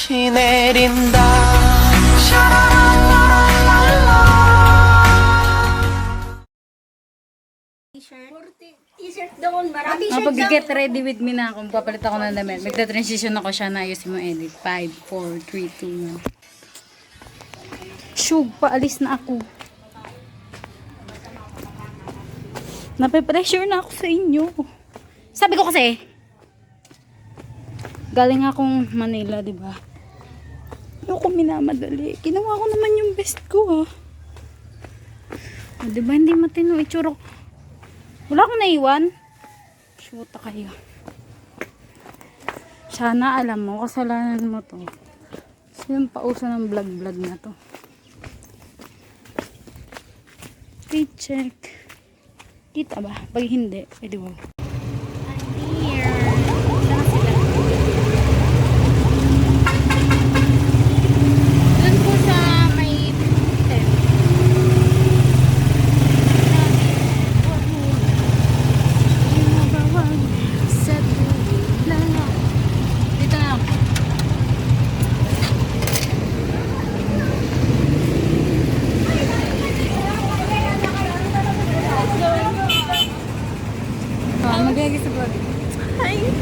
꽃이 내린다. T-shirt doon, marami t-shirt Pag-get ready with me na ako, papalit ako ng damit. Magta-transition ako siya na ayusin mo edit. 5, 4, 3, 2, 1. Shug, paalis na ako. Nape-pressure na ako sa inyo. Sabi ko kasi, galing akong Manila, di ba? Ayoko minamadali. Ginawa ko naman yung best ko, ha. O, di ba hindi matino itsura ko? Wala akong naiwan. Shoota kayo. Sana alam mo, kasalanan mo to. So yung pauso ng vlog na to. Okay, check. Kita ba? Pag hindi, pwede mo. Doon po sa may dito na ako. Magiging sa vlog.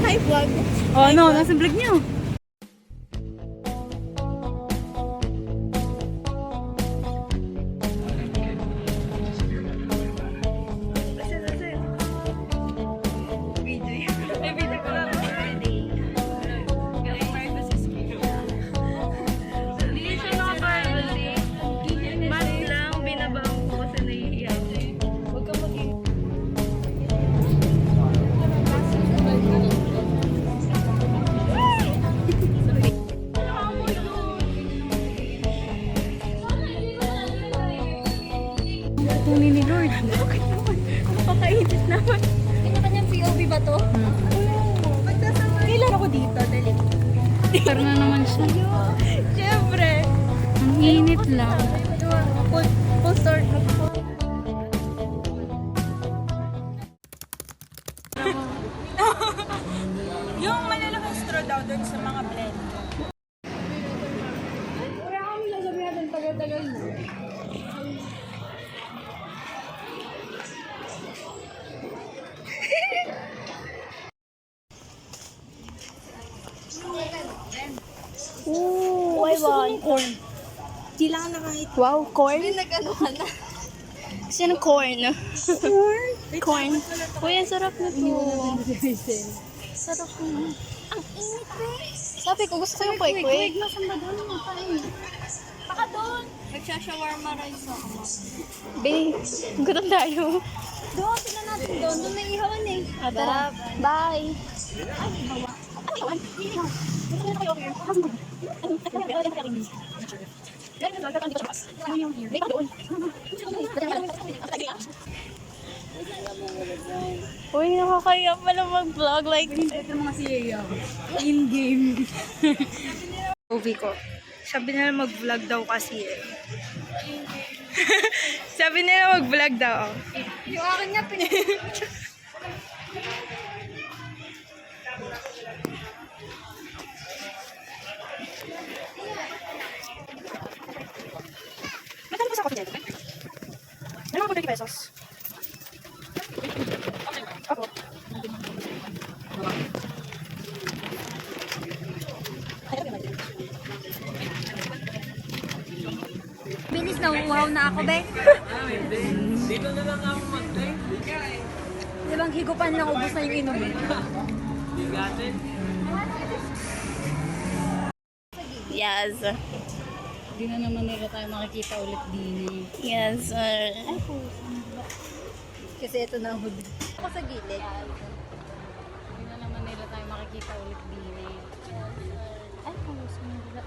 Hi vlog. Oh, no, nasa vlog niyo. Kunin ni Lord. Bakit naman? Napakainit naman. Kanya-kanyang POV ba to? Magsasama. Kailan ako dito? Dali. Pero na naman siya. Siyempre. Ang init lang. Full start na po. Yung malalaking straw daw doon sa mga blend. Wala kami sasabihin natin tagal-tagal mo. Ooh, I want corn. Kailangan na kahit. Wow, corn? Hindi nag-ano ka na. Kasi ng corn. Corn? Corn. Uy, ang sarap na to. Sarap na. Ang init eh. Sabi ko, gusto ko yung kwek-kwek. Wait, nasan ba doon? Baka doon. Nagsha-shawarma rice ako. Be, gutom tayo. Doon, sila natin doon. Doon may ihawan eh. Tara. Bye. Ay, bawa. Ay, ihawan. Ihawan. Gusto na kayo here. Uy, nakakaya pala mag-vlog like this. Ito mga siya. In-game. Movie ko. Sabi nila mag-vlog daw kasi eh. Sabi nila mag-vlog daw. Yung akin nga Magkano pa sa coffee dito? Ano ako 20 pesos? Ako. Bilis na wow na ako, be. Dito na lang ako mag-play. Di bang higupan lang ubos na yung inom? Bigatin. Yes. Hindi na naman nila tayo makikita ulit din. Yes, sir. Kasi ito na huli. Ako sa gilid. Hindi na naman nila tayo makikita ulit din. Ay, kamus mo nila.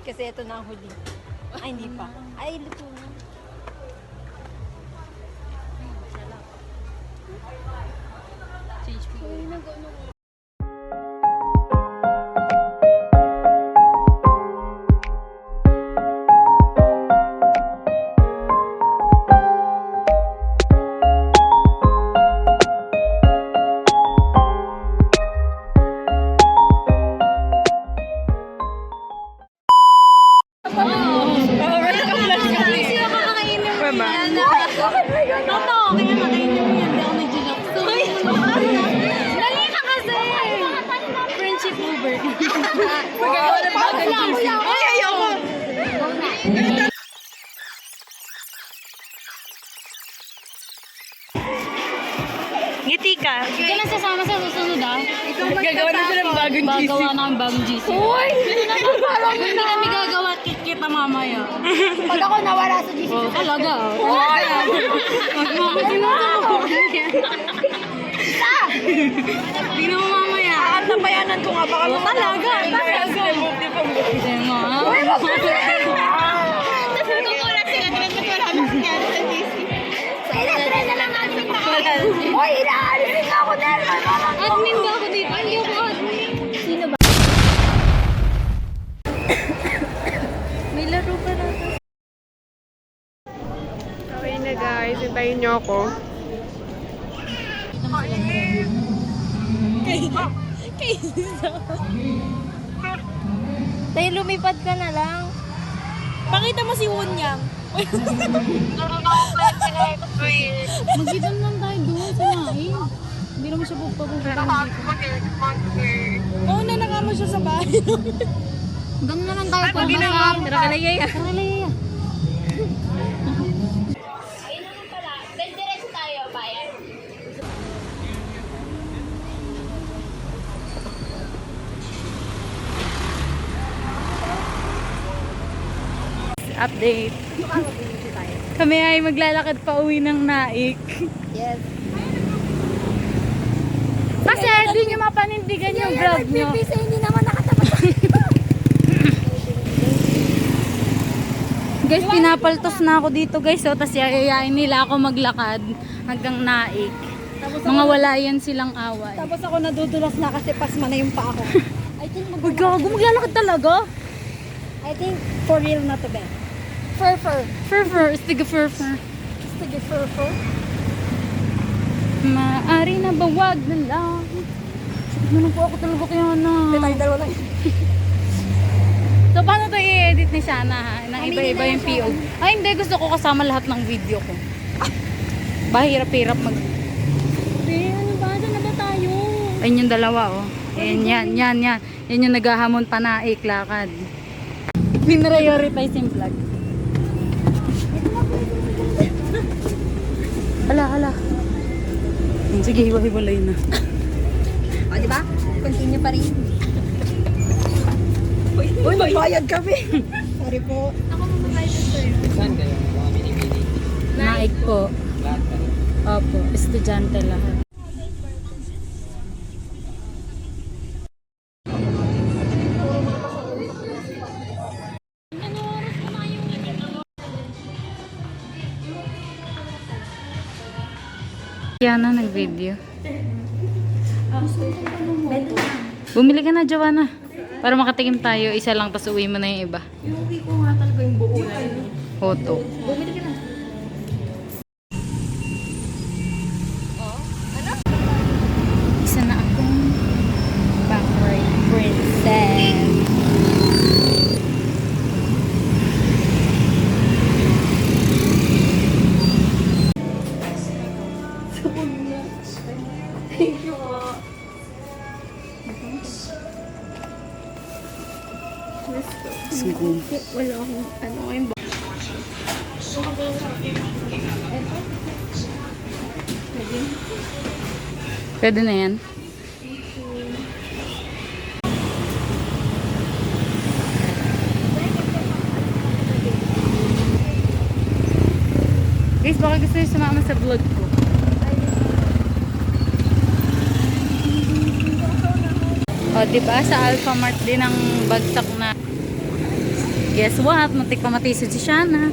Kasi ito na huli. Ay, hindi pa. Ay, luto na. Change me. Hindi ka na sasama sa susunod ah. Gagawa na sila ng bagong GC. Gagawa na ang bagong GC. Uy! Hindi kami gagawa at kita mamaya. Pag ako nawala sa GC. Oh, talaga oh. Magmamasin mo Tingnan mo mamaya. Nabayanan ko nga baka Talaga. Kasi mo ah. Tapos magkukulat sila. Tingnan mo wala na nangyari sa GC. Try na lang natin na. Uy, inaalis na ako dahil. Admin ba ako dito? Hindi ako admin. Sino ba? May laro pa na. Okay na guys, hintayin niyo ako. Tayo lumipad ka na lang. Pakita mo si Wunyang. Magkidam lang tayo doon sa nain. Hindi naman siya pupunta dito. Oo, nanaka mo siya sa bahay. Hanggang na lang tayo po. Tara kalayaya. Tara kalayaya. Ayun naman pala. Diretso tayo, bayan. Update. Kami ay maglalakad pa uwi ng Naik. Yes. Kasi hindi nyo mapanindigan yung vlog nyo. Kasi hindi naman nakatapat. Guys, pinapaltos na ako dito guys. So, tapos yayayain nila ako maglakad hanggang Naik. Mga walayan silang away. Tapos ako nadudulas na kasi pasma na yung paa ko. I think Uy, gago, maglalakad talaga? I think for real na to be. Fur. Fur, stiga fur. Sige, fur. Maari na ba wag na lang? Sakit na po ako talaga kaya na. Tayo dalawa lang. So, paano ito i-edit ni Shana ha? Nang iba-iba yung PO. Ay, hindi. Gusto ko kasama lahat ng video ko. Bahirap-hirap mag... Ano ba? Saan na ba tayo? Ayun yung dalawa, oh. Ayan, yan. Yan yung naghahamon pa na iklakad. Minprioritize yung vlog. Hala. Sige, hiwa-hiwalay na. O, di ba? Continue pa rin. Uy, magbayad kami. Sorry po. Ako magbayad sa'yo. Saan kayo? Mga mini-mini. Naik po. Lahat kayo. Opo, estudyante lahat. Yana nag-video. Bumili ka na, Joanna. Para makatikim tayo, isa lang, tapos uwi mo na yung iba. Iuwi ko nga talaga yung buo na yun. Hoto. Bumili ka na. Isa na akong backward princess. Thank you po. Let's go. Wala akong ano ngayon ba? Pwede na yan. Guys, baka gusto nyo sumama sa vlog ko. O, diba? Sa Alpha Mart din ang bagsak na. Guess what? Muntik pa matisod si Shana.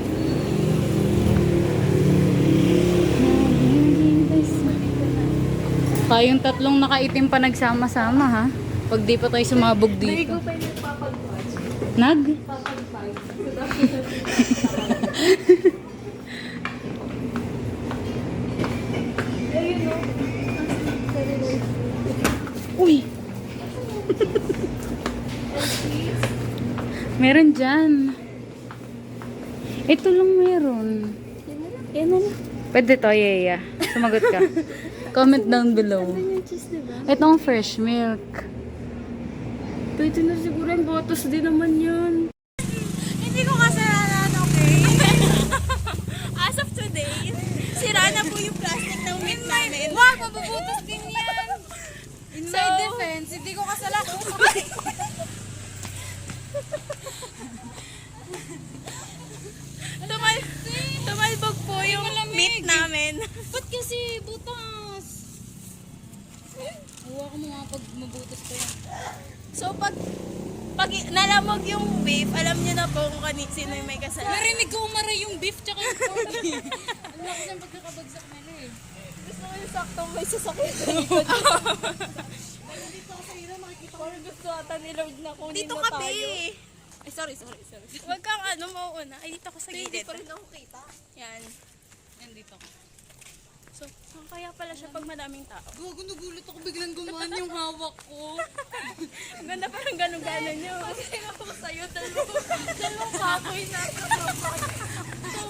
Tayong tatlong nakaitim pa nagsama-sama ha. Pag di pa tayo sumabog dito. Nag? Uy! Meron dyan. Ito lang meron. Yan na lang. Pwede to, Yeya. Sumagot ka. Comment down below. Yung cheese, diba? Ito ang fresh milk. Pwede na siguro yung botos din naman yun. Hindi ko kasalanan, okay? As of today, sira na po yung plastic ng milk namin. Wag, mabubutos din yan! offense, hindi ko kasalanan. Tumalbog po yung meat namin. Ba't kasi butas? Huwa ko mo nga pag mabutas pa yan. So pag nalamog yung beef, alam niyo na po kung sino yung may kasalanan. Narinig ko umara yung beef tsaka yung pork. Ang lakas ng pagkakabagsak nila eh. Gusto ko yung saktong may sasakyan. Dito ako sa ina, makikita ko rin gusto ata ni Lord na kunin Dito mo ka, tayo. be. Ay, sorry. Huwag kang mauuna. Ay, dito ako sa gilid. Hindi pa rin ako kita. Yan. Yan dito ko. So, saan kaya pala siya pag madaming tao? Gago, nagulat ako biglang gumaan yung hawak ko. Ang ganda parang gano'n-gano'n nyo. Pagkain ako sa'yo, dalawang kakoy na.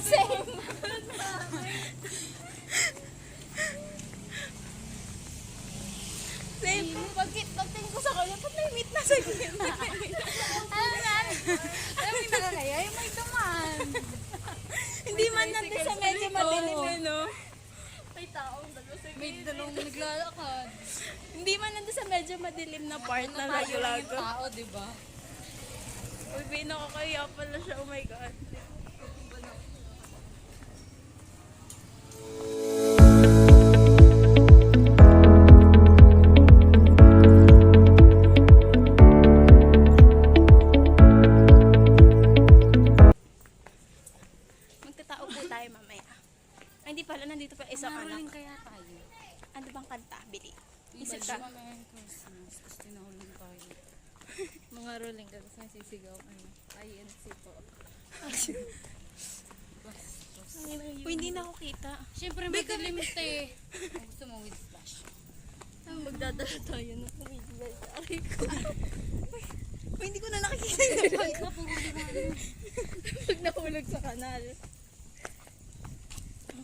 Same. Same. Pagtingin ko sa kanya, ba't may meat na sa gilid? Alam mo yung nakakaya, yung may dumaan. Hindi man nandun sa medyo madilim Oo. no? May taong dalawa sa May gilid. dalawang naglalakad. Hindi man nandun sa medyo madilim na part na Natayo lang yung lago-lago. tao, diba? Uy, be, nakakaya pala siya. Oh my God. Magtatao po tayo mamaya. Ay, hindi pala. Nandito pa isang Maroling anak. kaya tayo. Ano bang kanta? Bili. Isip Isip ka. mamaya yung Christmas, tapos tinahulog tayo. Mga rolling ka, tapos nasisigaw. INC po. Uy, hindi na ako kita. Siyempre may delimite. Kung gusto mo with splash. Magdadala tayo ng comedian. Aray ko. Uy, hindi ko na nakikita yung Ay, na, puro liwanag. pag nahulog sa kanal.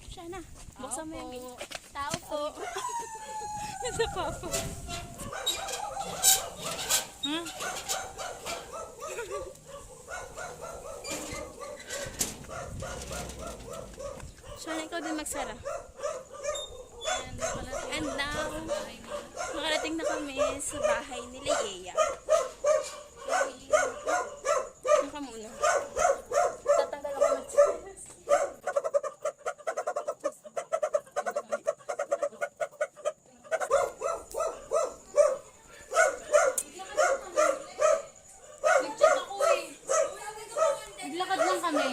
Siya na. Buksan mo yung Tao po. Tao po. Nasa papa. Siya na ikaw din magsara. And now, makarating na kami sa bahay nila Yeya. Ano ka muna? Tatanggal ako ng chest. Nag-chat ako eh. Naglakad lang kami.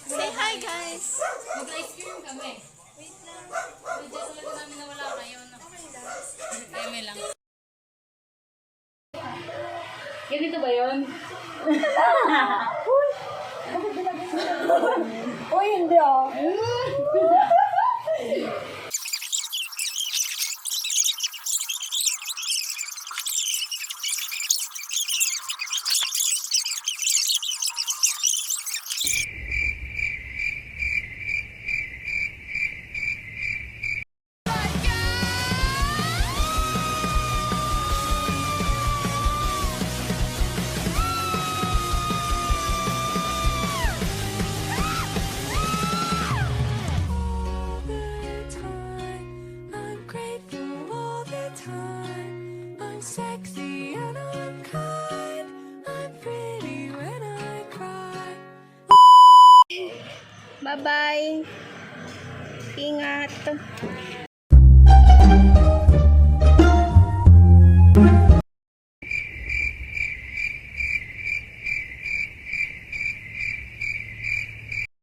Say hi, guys! Mag-ice cream kami. Wait lang. Medyo talaga namin nawala kayo. Eme lang. Ganito ba yun? Uy, hindi ah. I'm grateful all the time. I'm sexy and I'm kind. I'm pretty when I cry. Bye-bye. Ingat.